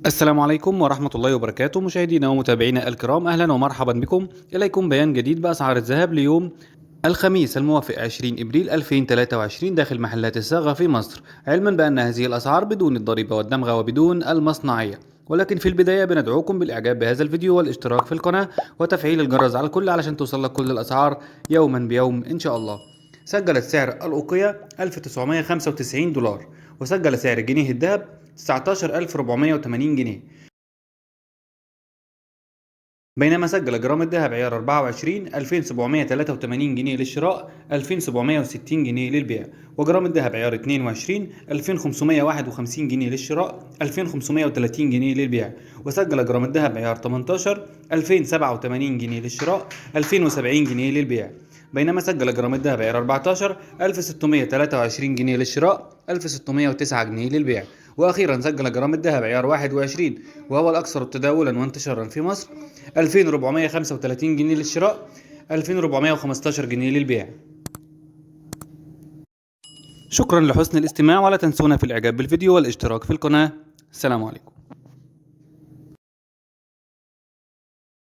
السلام عليكم ورحمة الله وبركاته مشاهدينا ومتابعينا الكرام، أهلا ومرحبا بكم. إليكم بيان جديد بأسعار الذهب ليوم الخميس الموافق 20 إبريل 2023 داخل محلات الصاغة في مصر، علما بأن هذه الأسعار بدون الضريبة والدمغة وبدون المصنعية. ولكن في البداية بندعوكم بالإعجاب بهذا الفيديو والاشتراك في القناة وتفعيل الجرس على الكل علشان توصلك كل الأسعار يوما بيوم إن شاء الله. سجل سعر الأوقية 1995 دولار، وسجل سعر جنيه الذهب 19480 جنيه، بينما سجل جرام الذهب عيار 24 2783 جنيه للشراء، 2760 جنيه للبيع، وجرام الذهب عيار 22 2551 جنيه للشراء، 2530 جنيه للبيع، وسجل جرام الذهب عيار 18 2087 جنيه للشراء، 2070 جنيه للبيع، بينما سجل جرام الذهب عيار 14 1623 جنيه للشراء، 1609 جنيه للبيع. واخيرا سجل جرام الذهب عيار 21 وهو الاكثر تداولا وانتشارا في مصر 2435 جنيه للشراء، 2415 جنيه للبيع. شكرا لحسن الاستماع، ولا تنسونا في الاعجاب بالفيديو والاشتراك في القناة. السلام عليكم.